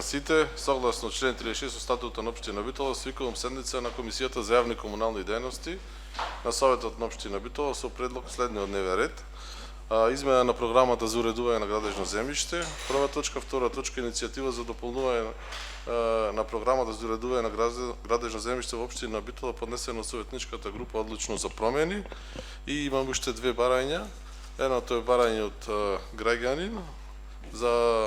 на сите, согласно член 36 од статутот на општина Битола, свикувам седница на Комисијата за јавни комунални дејности на Советот на општина Битола со предлог следниот дневен ред. Измена на програмата за уредување на градежно земјиште. Прва точка, втора точка, иницијатива за дополнување на програмата за уредување на градежно земјиште во општина Битола, поднесено од советничката група одлично за промени. И имам уште две барања. Едното е барање од граѓанин за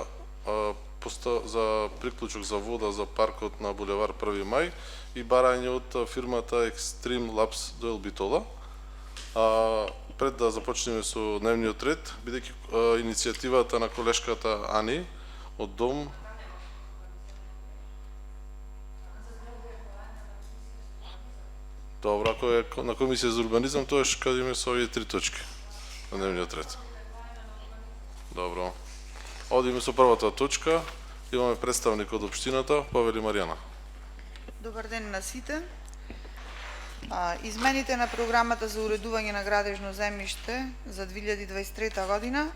приклучок за вода за паркот на булевар 1 мај и барање од фирмата Extreme Labs до Битола. Пред да започнеме со дневниот ред, бидејќи иницијативата на колешката Ани од Дом Добро, ако е на Комисија за урбанизам, тоа ќе кадиме со овие три точки на дневниот ред. Добро. Одиме со првата точка. Имаме представник од општината, повели Маријана. Добар ден на сите. Измените на програмата за уредување на градежно земјиште за 2023 година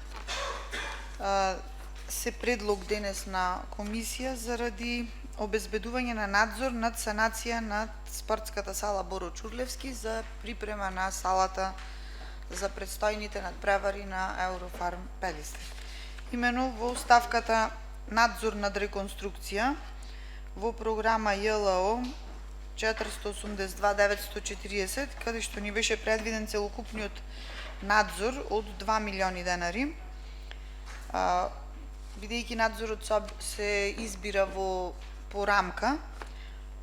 се предлог денес на комисија заради обезбедување на надзор над санација над спортската сала Боро Чурлевски за припрема на салата за предстојните надпревари на Еврофарм Пелистер. Имено во ставката надзор над реконструкција во програма ЈЛО 482.940, каде што ни беше предвиден целокупниот надзор од 2 милиони денари. Бидејќи надзорот се избира по рамка,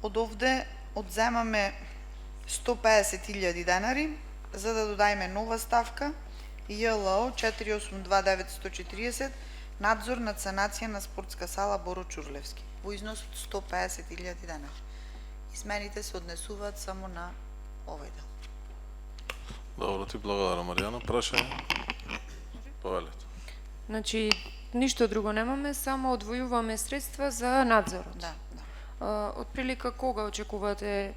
од овде одземаме 150.000 денари за да додајме нова ставка ЈЛО 482.940 надзор над санација на спортска сала Боро Чурлевски во износ од 150.000 денари. Измените се однесуваат само на овој дел. Добро, ти благодарам, Маријана. Прашање? Повелете. Значи, ништо друго немаме, само одвојуваме средства за надзорот. Да. Од прилика кога очекувате,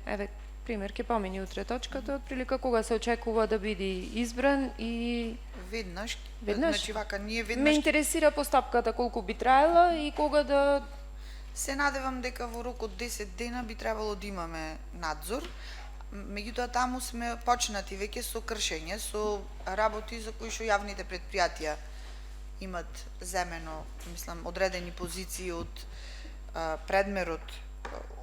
пример, ќе помени утре точката, од прилика кога се очекува да биде избран и... Веднаш? Значи вака, ние веднаш... Ме интересира постапката колку би траела и кога да... Се надевам дека во рок од 10 дена би требало да имаме надзор. Меѓутоа таму сме почнати веќе со кршење, со работи за кои што јавните предпријатија имат земено, мислам, одредени позиции од предмерот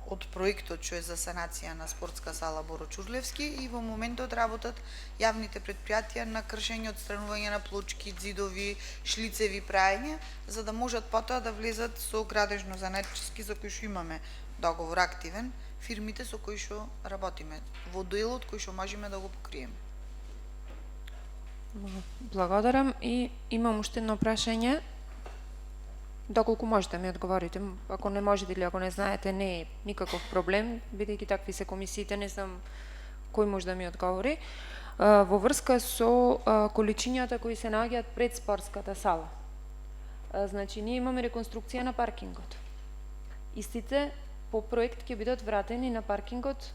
од проектот што е за санација на спортска сала Боро Чурлевски и во моментот работат јавните предпријатија на кршење, отстранување на плочки, ѕидови, шлицеви праење, за да можат потоа да влезат со градежно занечиски за кои што имаме договор активен, фирмите со кои што работиме, во делот кој што можеме да го покриеме. Благодарам и имам уште едно прашање. Доколку можете ми одговорите, ако не можете или ако не знаете, не е никаков проблем, бидејќи такви се комисиите, не знам кој може да ми одговори. Во врска со количињата кои се наоѓаат пред спортската сала. Значи, ние имаме реконструкција на паркингот. Истите по проект ќе бидат вратени на паркингот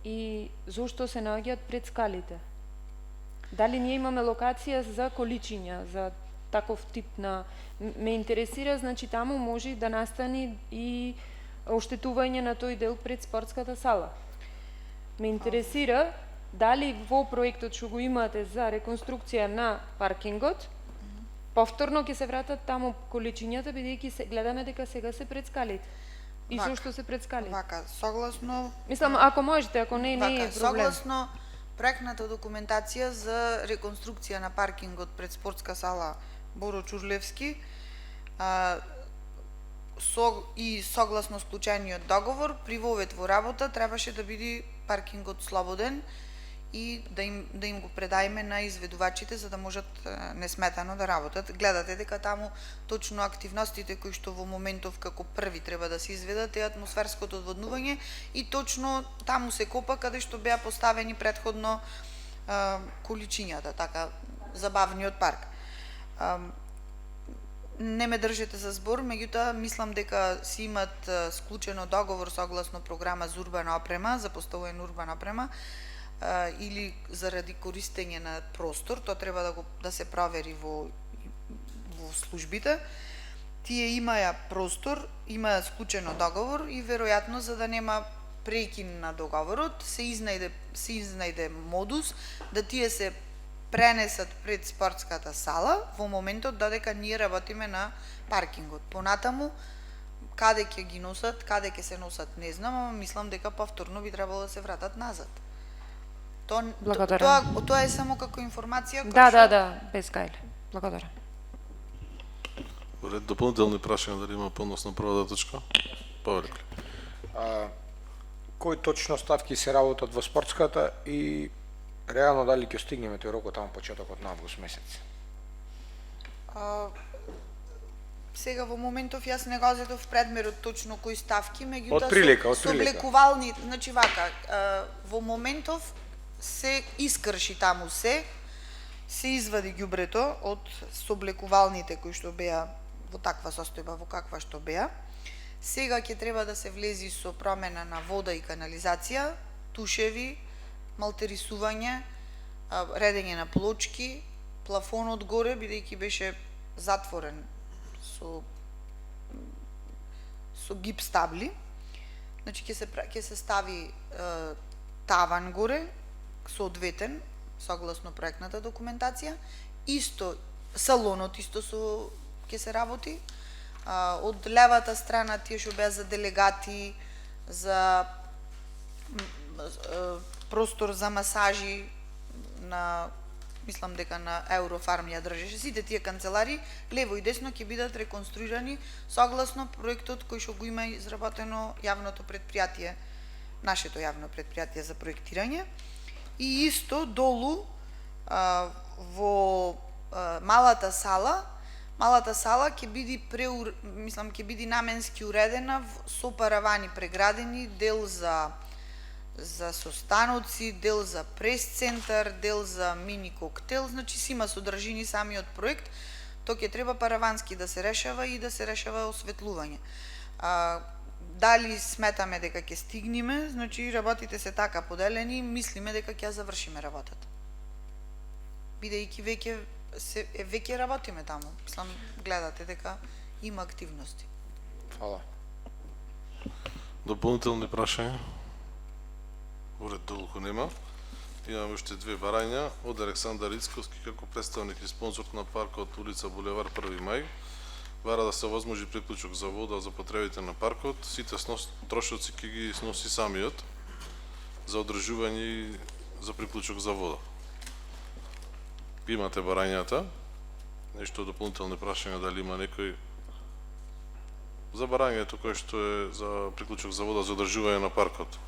и зошто се наоѓаат пред скалите? Дали ние имаме локација за количиња, за таков тип на... Ме интересира, значи таму може да настани и оштетување на тој дел пред спортската сала. Ме интересира дали во проектот што го имате за реконструкција на паркингот, повторно ќе се вратат таму количињата, бидејќи гледаме дека сега се пред скалите. И зошто се пред скалите? Вака, согласно... Мислам, ако можете, ако не е проблем. Согласно проектната документација за реконструкција на паркингот пред спортска сала Боро Чурлевски и согласно склучениот договор, при вовед во работа требаше да биде паркингот слободен и да им го предајме на изведувачите за да можат несметано да работат. Гледате дека таму точно активностите кои што во моментов како први треба да се изведат е атмосферското одводнување и точно таму се копа каде што беа поставени претходно количињата, така забавниот парк. Не ме држете за збор, меѓутоа мислам дека си имат склучено договор согласно програма за урбана опрема, за поставување на урбана опрема или заради користење на простор, тоа треба да се провери во службите. тие имаја простор, имаја склучено договор и веројатно за да нема прекин на договорот се изнајде модус да тие се пренесат пред спортската сала во моментот додека ние работиме на паркингот. Понатаму каде ќе ги носат, каде ќе се носат, не знам, ама мислам дека повторно би требало да се вратат назад. Благодарам. Тоа е само како информација Да, без гајле. Благодарам. Ред дополнителни прашања дали има по однос на првата точка? Повеликле. Кои точно ставки се работат во спортската и реално дали ќе стигнеме тој рокот таму почетокот на август месец? Сега во моментов јас не го зедов предмерот точно кои ставки, меѓутоа Од со прилика. облекувални, значи вака, во моментов се искрши таму се извади ѓубрето од соблекувалните кои што беа во таква состојба во каква што беа. Сега ќе треба да се влези со промена на вода и канализација, тушеви, малтерисување, редење на плочки, плафонот горе бидејќи беше затворен со гипс табли. Значи ќе се стави таван горе соодветен согласно проектната документација. Исто салонот исто ќе се работи. Од левата страна тие што беа за делегати, за простор за масажи на мислам дека на Еврофарм ја држеше, сите тие канцелари лево и десно ќе бидат реконструирани согласно проектот кој што го има изработено јавното предпријатие, нашето јавно предпријатие за проектирање. И исто долу во малата сала ќе биде ќе биде наменски уредена со паравани преградени, дел за состаноци, дел за прес-центар, дел за мини коктел, значи си има содржини самиот проект, тоа ќе треба паравански да се решава и да се решава осветлување. Дали сметаме дека ќе стигнеме, значи работите се така поделени, мислиме дека ќе завршиме работата. Бидејќи веќе работиме таму. Мислам, гледате дека има активности. Фала. Дополнителни прашања? Уред долго нема. Имаме уште две барања од Александар Ицковски како представник и спонзор на паркот улица Булевар 1 мај. Бара да се возможи приклучок за вода за потребите на паркот. Сите трошоци ќе ги сноси самиот за одржување и за приклучок за вода. Имате барањата. Нешто дополнителни прашања дали има некој за барањето кое што е за приклучок за вода за одржување на паркот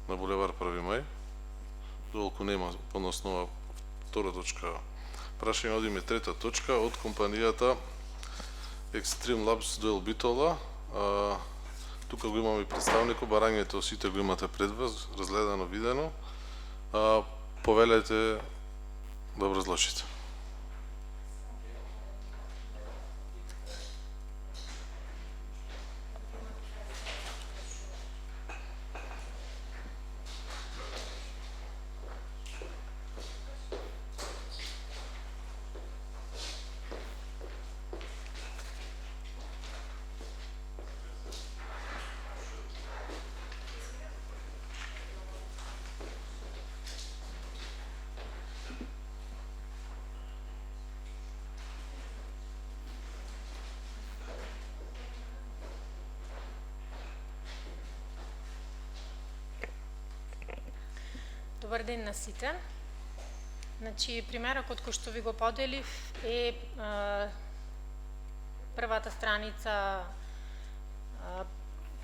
на Булевар 1 мај. Доколку нема односно ова втора точка прашање, одиме трета точка од компанијата Extreme Labs Duel Bitola. Тука го имаме представнико, барањето сите го имате пред вас, разгледано, видено. Повелете да образложите. Добар ден на сите. Значи, примерот кој што ви го поделив е првата страница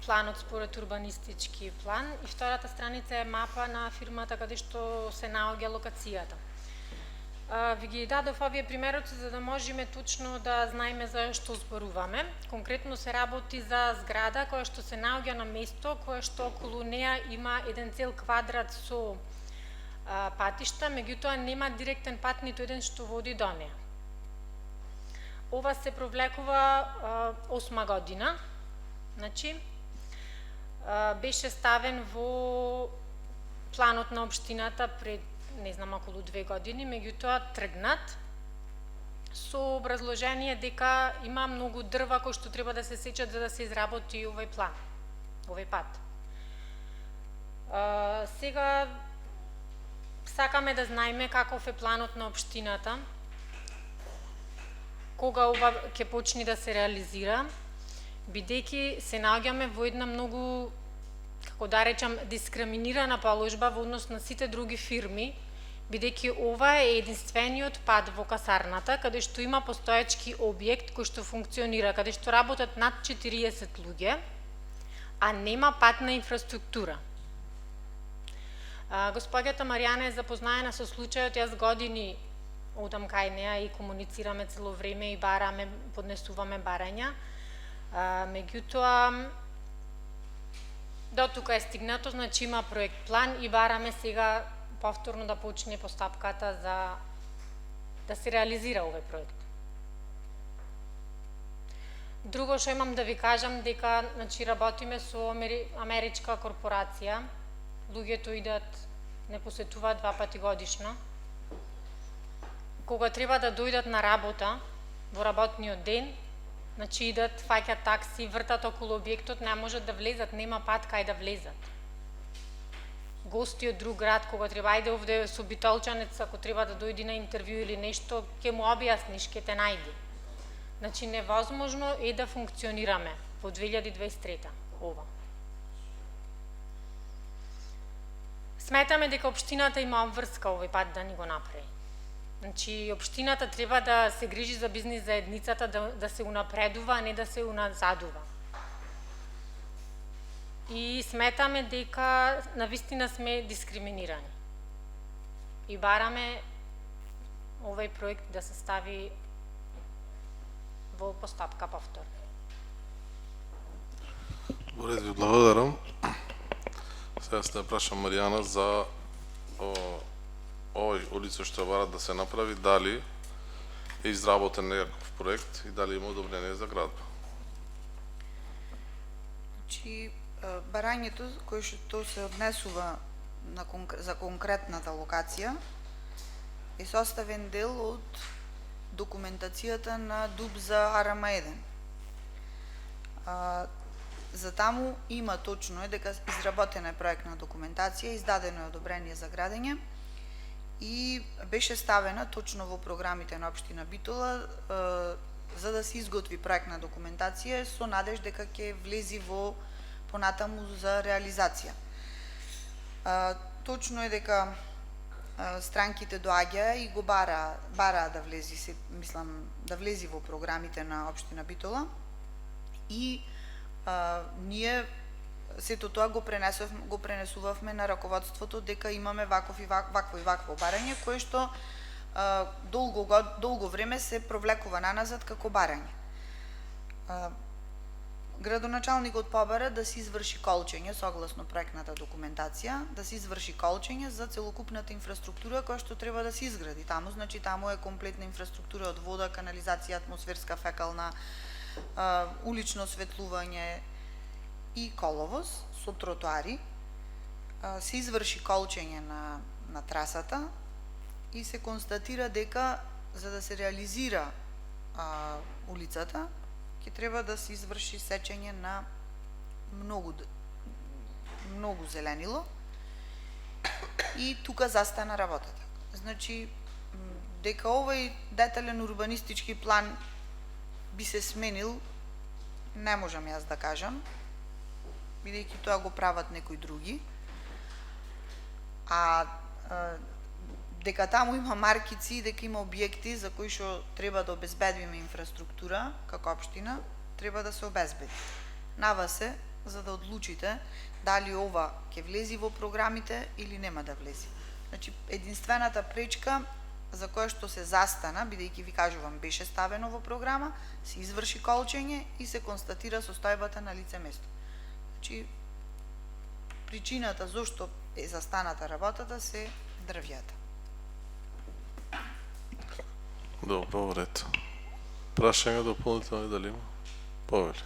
планот според урбанистички план и втората страница е мапа на фирмата каде што се наоѓа локацијата. Ви ги дадов овие примероци за да можеме точно да знаеме за што зборуваме. Конкретно се работи за зграда која што се наоѓа на место кое што околу неа има еден цел квадрат со патишта, меѓутоа нема директен пат ниту еден што води до неа. Ова се провлекува 8 година. Значи, беше ставен во планот на општината пред, не знам, околу 2 години, меѓутоа тргнат. со образложение дека има многу дрва кои што треба да се сечат за да се изработи овој план, овој пат. Сега сакаме да знаеме каков е планот на општината, кога ова ќе почне да се реализира, бидејќи се наоѓаме во една многу, како да речам, дискриминирана положба во однос на сите други фирми, бидејќи ова е единствениот пат во касарната, каде што има постоечки објект кој што функционира, каде што работат над 40 луѓе, а нема патна инфраструктура. Господјата Маријана е запознаена со случајот, јас години одам кај неа и комуницираме цело време и бараме, поднесуваме барања. Меѓутоа, до тука е стигнато, значи има проект план и бараме сега повторно да почне постапката за да се реализира овој проект. Друго што имам да ви кажам дека значи работиме со америчка корпорација. Луѓето идат, не посетуваат 2 пати годишно. Кога треба да дојдат на работа во работниот ден, значи идат, фаќат такси, вртат околу објектот, не можат да влезат, нема пат кај да влезат. Гости од друг град, кога треба ајде овде со Битолчанец, ако треба да дојди на интервју или нешто, ќе му објасниш, ќе те најди. Значи невозможно е да функционираме во 2023 ова. Сметаме дека општината има обврска овој пат да ни го направи. Значи, општината треба да се грижи за бизнис заедницата, да се унапредува, а не да се уназадува. И сметаме дека навистина сме дискриминирани. И бараме овој проект да се стави во постапка повторно. Боред ви благодарам. Сега ще да прашам Маријана за овој улица што барат да се направи, дали е изработен некаков проект и дали има одобрение за градба. Значи, барањето кое што се однесува за конкретната локација е составен дел од документацијата на ДУП за АРМ-1. За таму има точно е дека изработена е проектна документација, издадено е одобрение за градење и беше ставена точно во програмите на општина Битола за да се изготви проектна документација со надеж дека ќе влези во понатаму за реализација. Точно е дека странките доаѓа и го бара да влези, мислам, да влези во програмите на општина Битола и ние сето тоа го пренесувавме на раководството дека имаме вакво барање кое што долго време се провлекува наназад како барање. Градоначалникот побара да се изврши колчење согласно проектната документација, да се изврши колчење за целокупната инфраструктура која што треба да се изгради таму, значи таму е комплетна инфраструктура од вода, канализација, атмосферска, фекална, улично осветлување и коловоз со тротоари, се изврши колчење на трасата и се констатира дека за да се реализира улицата ќе треба да се изврши сечење на многу зеленило и тука застана работата. Значи, дека овој детален урбанистички план би се сменил, не можам јас да кажам, бидејќи тоа го прават некои други. Дека таму има маркици и дека има објекти за кои што треба да обезбедиме инфраструктура како општина, треба да се обезбеди. На вас е за да одлучите дали ова ќе влези во програмите или нема да влези. Значи, единствената пречка за која што се застана, бидејќи ви кажувам, беше ставено во програма, се изврши колчење и се констатира состојбата на лице место. Значи, причината зошто е застаната работата се дрвјата. Добро, ред. Прашање дополнително дали има? Повели.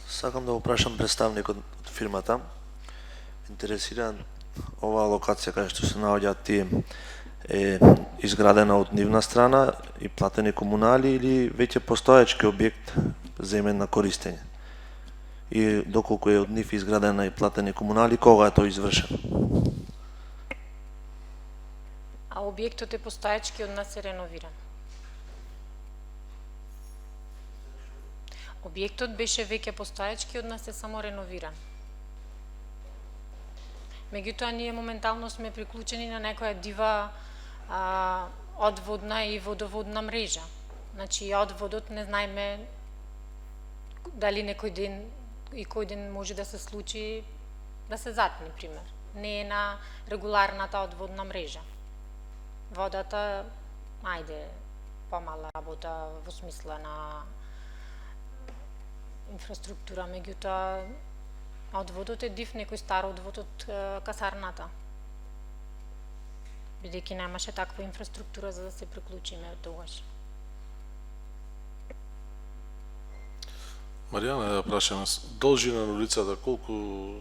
Сакам да го прашам представникот од фирмата. Интересиран оваа локација каде што се наоѓаат тие е изградена од нивна страна и платени комунали или веќе постоечки објект земен на користење? И доколку е од нив изградена и платени комунали, кога е тој извршен? А објектот е постоечки, од нас е реновиран. Објектот беше веќе постоечки, од нас е само реновиран. Меѓутоа, ние моментално сме приклучени на некоја дива одводна и водоводна мрежа. Значи, одводот не знаеме дали некој ден и кој ден може да се случи да се затне, пример. Не е на регуларната одводна мрежа. Водата, ајде, помала работа во смисла на инфраструктура, меѓутоа одводот е див некој стар одвод од касарната. Бидејќи немаше таква инфраструктура за да се приклучиме од тогаш. Маријана, ја прашаме, должина на улицата, колку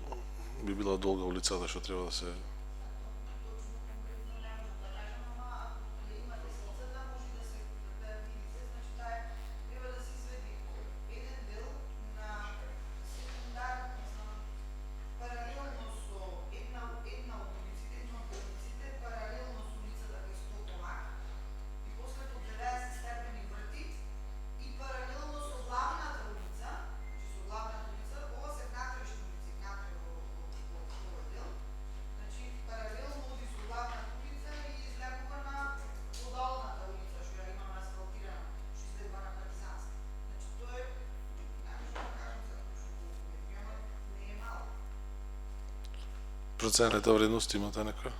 би била долга улицата што треба да се... Проценета вредност имате некоја?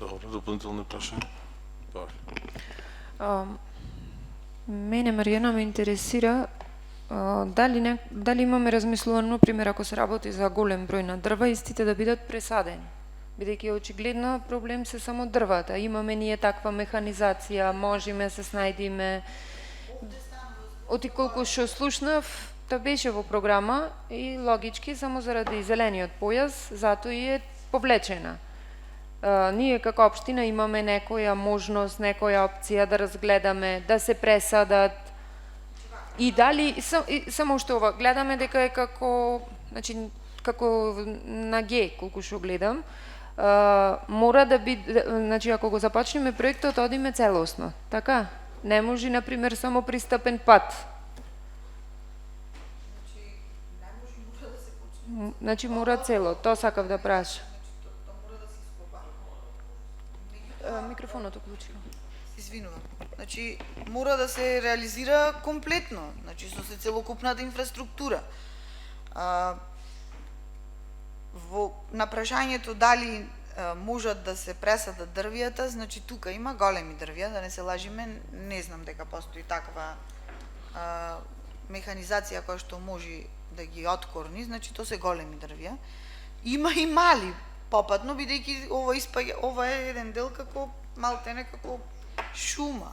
Добро, дополнителни прашања? Мене, Маријана, ме интересира дали имаме размислувано, пример, ако се работи за голем број на дрва, истите да бидат пресадени. Бидејќи очигледно проблем се само дрвата. Имаме ние таква механизација, можеме се снајдиме. Оти колку што слушнав, тоа беше во програма и логички само заради зелениот појас, затоа и е повлечена. Ние како општина имаме некоја можност, некоја опција да разгледаме, да се пресадат и дали, само што ова, гледаме дека е како, значи, како на Г, колку што гледам, мора да биде, значи, ако го започнеме проектот, одиме целосно, така? Не може, например, само пристапен пат. Значи, мора цело, тоа сакав да праша. Микрофонот уклучено. Извинувам. Значи, мора да се реализира комплетно, значи со се целокупната инфраструктура. На прашањето дали можат да се пресадат дрвијата, значи тука има големи дрвја, да не се лажиме, не знам дека постои таква механизација која што може да ги откорни, значи тоа се големи дрвја. Има и мали попатно, бидејќи ова е еден дел како малтене како шума.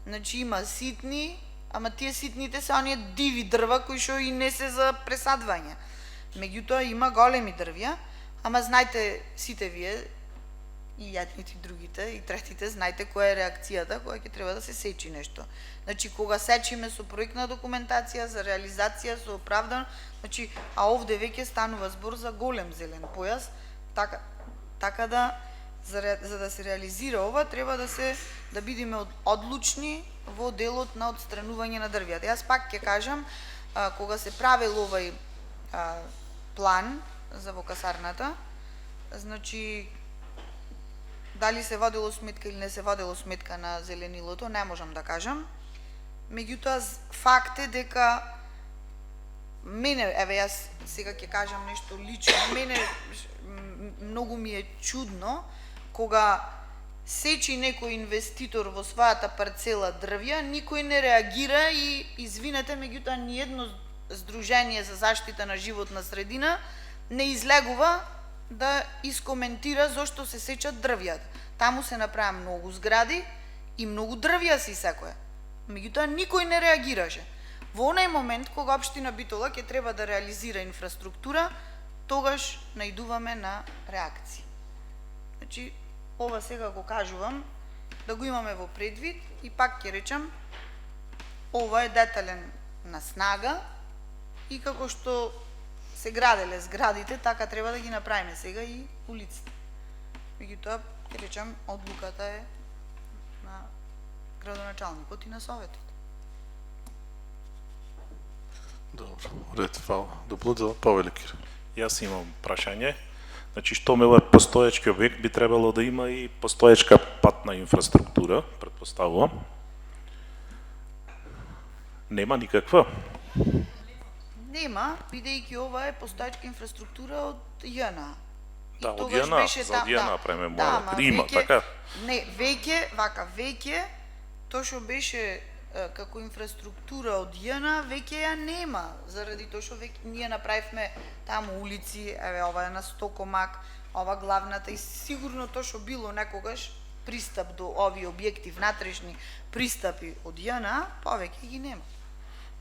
Значи има ситни, ама тие ситните се оние диви дрва кои што и не се за пресадвање. Меѓутоа има големи дрвја, ама знаете сите вие и јадните и другите и третите знаете која е реакцијата кога ќе треба да се сечи нешто. Значи кога сечиме со проектна документација за реализација со оправдано, значи а овде веќе станува збор за голем зелен појас, така да за да се реализира ова треба да бидеме одлучни во делот на отстранување на дрвјата. Јас пак ќе кажам, кога се правел овај план за во касарната. Значи, дали се водило сметка или не се водило сметка на зеленилото, не можам да кажам. Меѓутоа, факт е дека мене, еве јас сега ќе кажам нешто лично, мене многу ми е чудно кога сечи некој инвеститор во својата парцела дрвја, никој не реагира и, извинете, меѓутоа ниедно здружение за заштита на животна средина не излегува да искоментира зошто се сечат дрвјата. Таму се направа многу згради и многу дрвја се исекоја. Меѓутоа никој не реагираше. Во онај момент кога општина Битола ќе треба да реализира инфраструктура, тогаш наидуваме на реакција. Значи, ова сега го кажувам да го имаме во предвид и пак ќе речам, ова е детален на снага и како што се граделе зградите, така треба да ги направиме сега и улиците. Меѓутоа, ќе речам, одлуката е на градоначалникот и на советот. Добро, ред, фала. Дополнително, Павел Кир. Јас имам прашање. Значи, што ме е постоечки објект, би требало да има и постоечка патна инфраструктура, претпоставувам. Нема никаква. Нема, бидејќи ова е постоечка инфраструктура од ЈНА. Да, од ЈНА, за од ЈНА преме мора. ама Има, веќе- така? Не, веќе, тоа што беше како инфраструктура од ЈНА, веќе ја нема, заради тоа што веќе ние направивме таму улици, еве ова е на Стокомак, ова главната и сигурно тоа што било некогаш пристап до овие објекти, внатрешни пристапи од ЈНА, повеќе ги нема.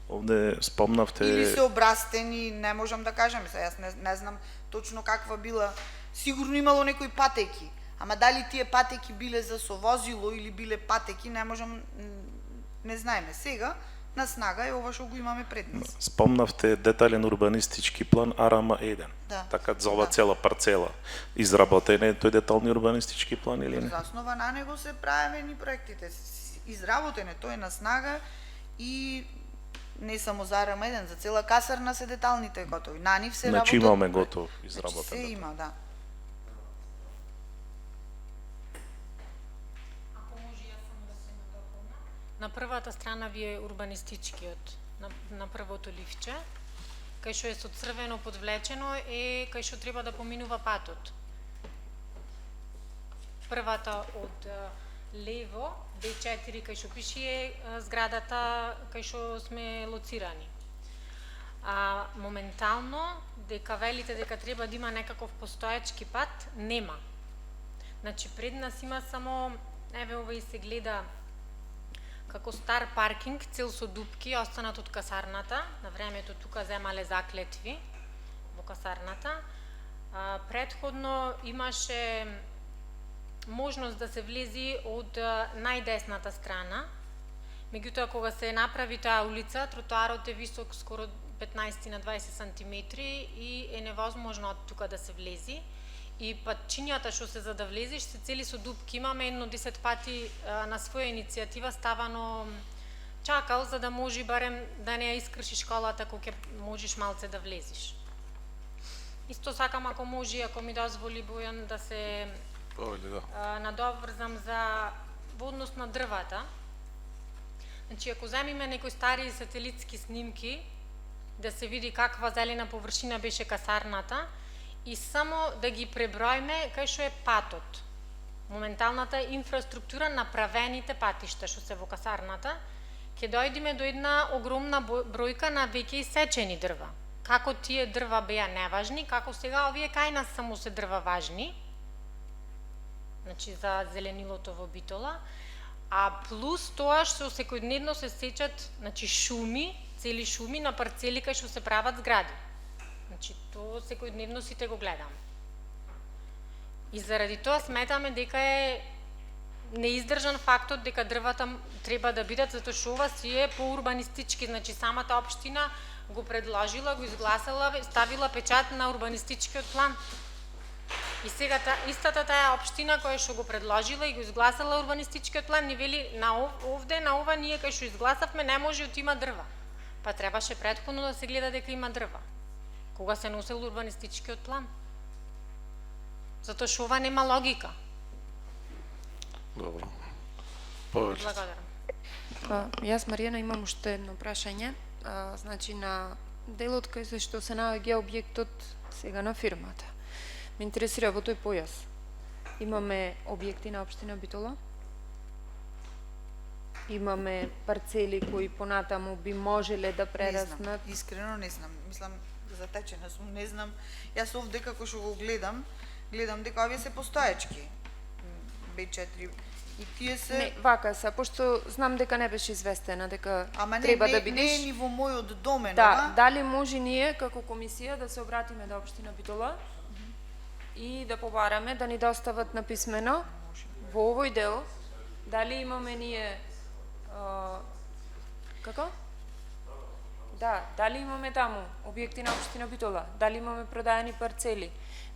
Овде спомнавте... Или се обрастени, не можам да кажам, сега јас не знам точно каква била, сигурно имало некои патеки, ама дали тие патеки биле за совозило или биле патеки, не можам, не знаеме. Сега, на снага е ова што го имаме пред нас. Спомнавте детален урбанистички план Арама 1. Да. Така за ова Да. цела парцела. Изработен е тој детални урбанистички план или не? Заснова на него се правени проектите. Изработен е тој на снага и не само за Арама 1, за цела касарна се деталните готови. На нив се Значи работат. имаме готов Значи изработен. се има, да. На првата страна ви е урбанистичкиот, на првото ливче, кај што е со црвено подвлечено е кај што треба да поминува патот. Првата од лево, B4, кај што пише е зградата кај што сме лоцирани. Моментално, дека велите дека треба да има некаков постоечки пат, нема. Значи, пред нас има само, еве ова и се гледа како стар паркинг, цел со дупки, останат од касарната. На времето тука земале заклетви во касарната. Претходно имаше можност да се влези од најдесната страна. Меѓутоа, кога се направи таа улица, тротоарот е висок скоро 15 на 20 сантиметри и е невозможно од тука да се влези. И патчињата што се за да влезеш се цели со дупки. Имаме едно 10 пати на своја иницијатива ставано чакал за да може барем да не ја искршиш школата кога ќе можеш малце да влезеш. Исто сакам ако може, ако ми дозволи Бојан да се надоврзам за во однос на дрвата. Значи, ако земиме некои стари сателитски снимки, да се види каква зелена површина беше касарната, и само да ги преброиме кај што е патот. Моменталната инфраструктура, направените патишта што се во касарната, ќе дојдеме до една огромна бројка на веќе исечени дрва. Како тие дрва беа неважни, како сега овие кај нас само се дрва важни, значи за зеленилото во Битола, а плюс тоа што секојдневно се сечат, значи шуми, цели шуми на парцели кај што се прават згради. Значи, тоа секојдневно сите го гледам. И заради тоа сметаме дека е неиздржан фактот дека дрвата треба да бидат, затоа што ова си е по-урбанистички, значи самата општина го предложила, го изгласала, ставила печат на урбанистичкиот план. И сега истата таа општина која што го предложила и го изгласала урбанистичкиот план, ни вели овде на ова ние кај што изгласавме не може да има дрва. Па требаше претходно да се гледа дека има дрва. кога се носел урбанистичкиот план. Затоа што ова нема логика. Добро. Повеќе. Благодарам. Јас, Маријана, имам уште едно прашање. Значи, на делот кај се што се наоѓа објектот сега на фирмата. Ме интересира во тој појас. Имаме објекти на општина Битола? Имаме парцели кои понатаму би можеле да Не знам, прераснат? искрено не знам. Мислам, затечена сум, не знам. Јас овде како што го гледам дека овие се постоечки. Б4 и тие се... Не, вака са, пошто знам дека не беше известена, дека Ама треба да не бидеш... е ни во мојот домен, Да, дали може ние како комисија да се обратиме до општина Битола и да побараме да ни достават на писмено во овој дел, дали имаме ние како? Да, дали имаме таму објекти на општина Битола, дали имаме продаени парцели,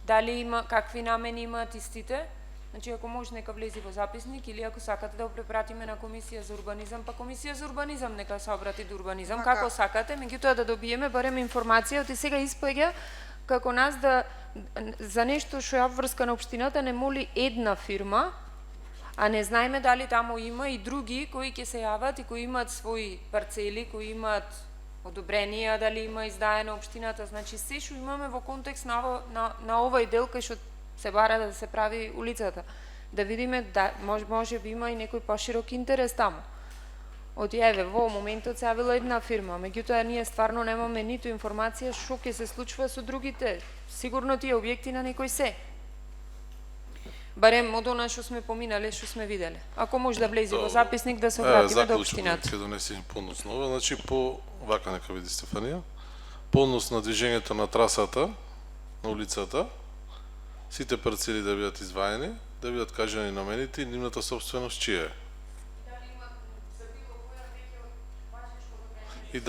дали има какви намени имаат истите. Значи, ако може, нека влези во записник, или ако сакате да го препратиме на Комисија за урбанизам, па Комисија за урбанизам нека се обрати до урбанизам, Вака. како сакате, меѓутоа да добиеме барем информација, и сега испаѓа како нас да за нешто што е обврска на општината не моли една фирма, а не знаеме дали таму има и други кои ќе се јават и кои имаат своји парцели, кои имаат одобренија, дали има издаено општината. Значи, се што имаме во контекст на овој дел кај што се бара да се прави улицата. Да видиме, да, може би има и некој поширок интерес таму. Од еве, во моментот се јавила една фирма, меѓутоа ние стварно немаме ниту информација што ќе се случува со другите. Сигурно тие објекти на некој се. Барем од она што сме поминале, што сме виделе. Ако може да влезе во записник да се обратиме до општината. Ќе донесеме понос нова, значи по вака нека види Стефанија. Понос на движењето на трасата на улицата, сите парцели да бидат изваени, да бидат кажани намените и нивната собственост чија е. И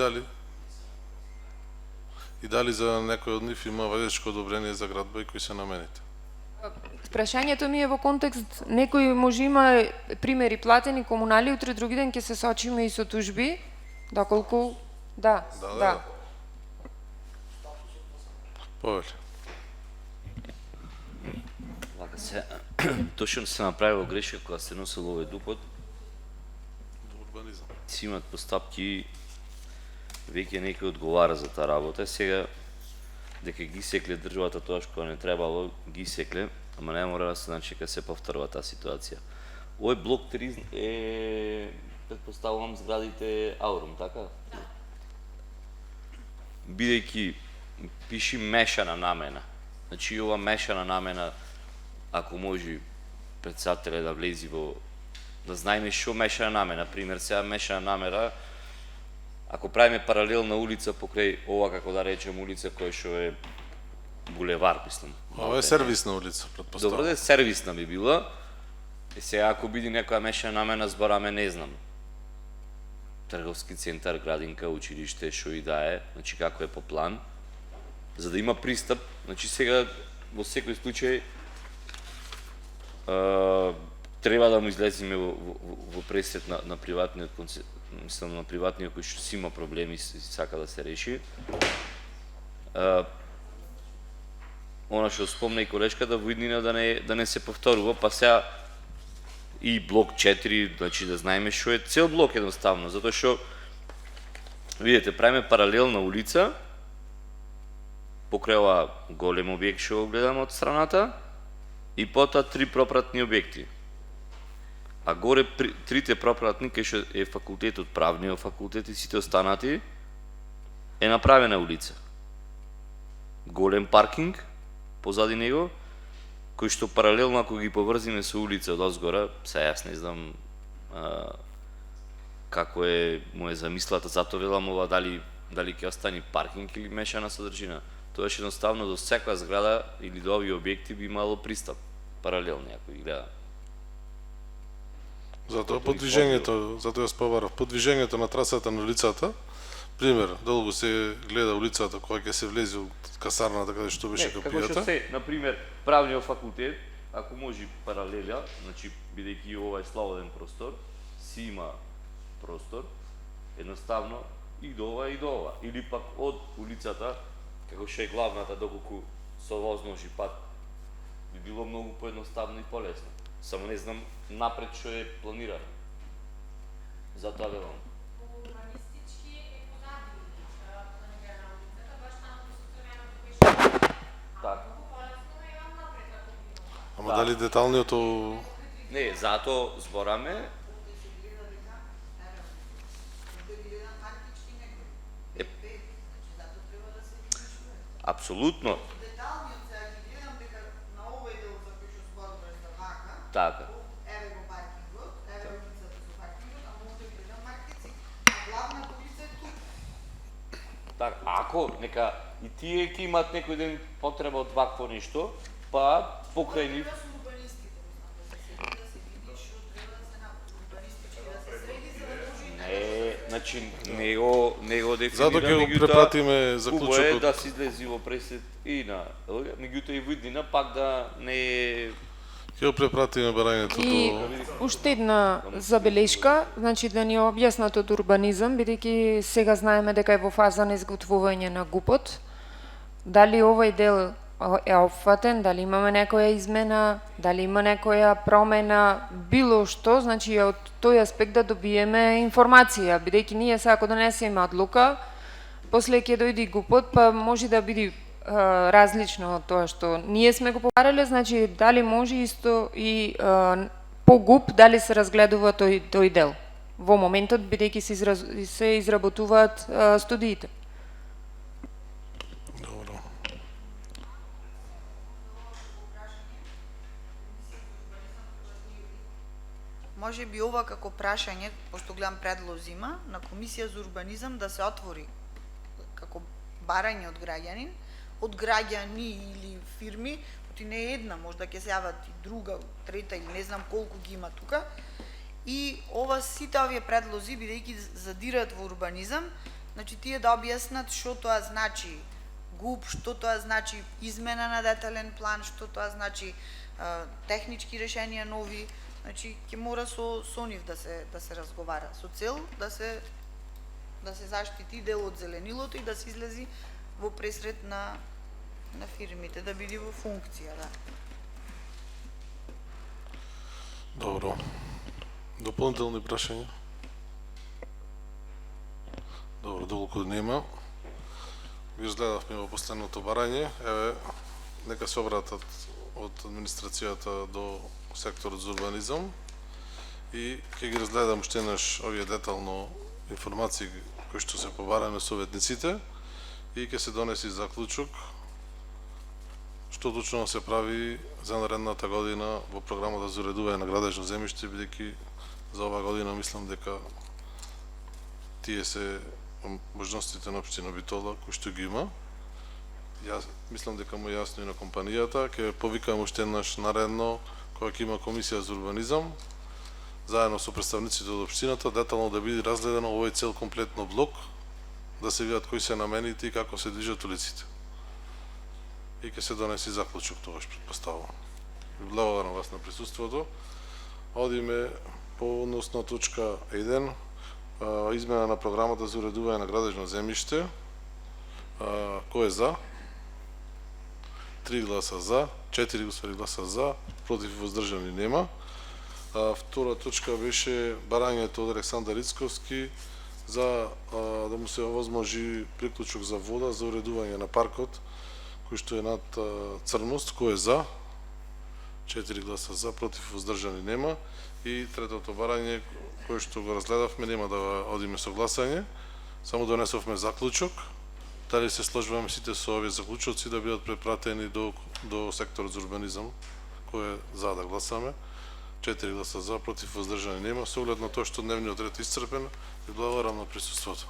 дали за некој од нив има вајдечко одобрение за градба и кои се намените? Прашањето ми е во контекст, некој може има примери платени комунали, утре други ден ќе се сочиме и со тужби, доколку да. Повеќе. Вака се, точно се направило грешка кога се носил овој дупот. Урбанизам. Си имат постапки, веќе некој одговара за таа работа. Сега, дека ги секле државата тоа што не требало, ги секле, ама не мора да се начека се повторува таа ситуација. Овој блок 3 е, предпоставувам, зградите Аурум, така? Бидејќи пиши мешана намена. Значи, ова мешана намена, ако може председателе да влези во, да знаеме што мешана намена. Пример, сега мешана намера, ако правиме паралелна улица покрај ова, како да речем, улица која што е булевар, мислам. Ова е сервисна улица, предпоставувам. Добро, да е сервисна би била. И сега ако биде некоја мешана намена, збораме, не знам, трговски центар, градинка, училиште, што и да е, значи како е по план, за да има пристап. Значи сега во секој случај треба да му излеземе во пресрет на приватниот мислам на приватниот кој што си има проблеми и сака да се реши. Она што спомна и колешката, во иднина да не се повторува, па сега и блок 4, значи да знаеме што е цел блок едноставно, затоа што видите, правиме паралелна улица покрај ова голем објект што го гледаме од страната и потоа 3 пропратни објекти. А горе трите пропратни кај што е факултетот, правниот факултет и сите останати е направена улица. Голем паркинг позади него, кој што паралелно ако ги поврзиме со улица од озгора, сега јас не знам како е моја замислата, затоа велам ова дали ќе остане паркинг или мешана содржина. Тоа е едноставно до секоја зграда или до овие објекти би имало пристап паралелни ако ги гледа. Затоа подвижењето, затоа јас побарав, подвижењето на трасата на улицата, пример, долго се гледа улицата кога ќе се влезе од касарната каде што беше капијата. Како што се, на пример, правниот факултет, ако може паралеля, значи бидејќи ова е слободен простор, си има простор, едноставно и до ова и до ова, или пак од улицата како што е главната, доколку со возможи пат би било многу поедноставно и полесно. Само не знам напред што е планирано. Затоа велам. Урбанистички е позади планирана улицата, баш таму присуствувањето беше Така. многу полесно е напред ако би имало. Ама дали деталниото Не, затоа збораме. Апсолутно. Деталниот сега ги гледам дека на овој дел за кој што зборуваш за вака, Така. еве го паркингот, еве улицата со паркингот, а може да гледам маркици. А главната улица е тук. Така, ако нека и тие ќе имат некој ден потреба од вакво нешто, па покрај нив Треба со урбанистите, да се види што треба да се направи, урбанистички да се среди за да може и значи не го дефинира. Затоа ќе го препратиме Убаво е заклучокот. да се излези во пресет и на ЛГ, меѓутоа и виднина пак да не е Ќе го препратиме барањето И до уште една забелешка, значи да ни објаснат од урбанизам, бидејќи сега знаеме дека е во фаза на изготвување на ГУПот. Дали овој дел е опфатен, дали имаме некоја измена, дали има некоја промена, било што, значи од тој аспект да добиеме информација, бидејќи ние сега ако донесеме одлука, после ќе дојде и ГУПот, па може да биде различно од тоа што ние сме го побарале, значи дали може исто и по ГУП дали се разгледува тој дел во моментот бидејќи се изработуваат студиите. Добро. Може би ова како прашање, пошто гледам предлози има, на Комисија за урбанизам да се отвори како барање од граѓани или фирми, оти не е една, може да ќе се јават и друга, трета или не знам колку ги има тука. И ова сите овие предлози, бидејќи задираат во урбанизам, значи тие да објаснат што тоа значи ГУП, што тоа значи измена на детален план, што тоа значи технички решенија нови, значи ќе мора со нив да се разговара со цел да се заштити дел од зеленилото и да се излези во пресред на фирмите, да биде во функција, да. Добро. Дополнителни прашања? Добро, доколку нема, ги изгледавме во последното барање, еве, нека се обратат од администрацијата до секторот за урбанизам и ќе ги разгледам уште еднаш овие детално информации кои што се побараме советниците и ќе се донеси заклучок што точно се прави за наредната година во програмата за уредување на градежно земјиште, бидејќи за оваа година мислам дека тие се можностите на општина Битола кои што ги има. Јас мислам дека му е јасно и на компанијата, ќе повикам уште еднаш наредно кога ќе има комисија за урбанизам, заедно со представниците од општината, детално да биде разгледано овој цел комплетно блок, да се видат кои се намените и како се движат улиците. И ќе се донеси заклучок тогаш, претпоставувам. Благодарам вас на присуството. Одиме по односно точка 1, измена на програмата за уредување на градежно земјиште. Кој е за? 3 гласа за, 4 гласа за, против и воздржани нема. Втора точка беше барањето од Александар Ицковски за да му се овозможи приклучок за вода за уредување на паркот кој што е над Црност. Кој е за? 4 гласа за, против и воздржани нема. И третото барање кое што го разгледавме, нема да одиме со гласање, само донесовме заклучок. Дали се сложуваме сите со овие заклучоци да бидат препратени до секторот за урбанизам, кој е за да гласаме. 4 гласа за, против, воздржани нема. Со оглед на тоа што дневниот ред е исцрпен, ви благодарам на присуството.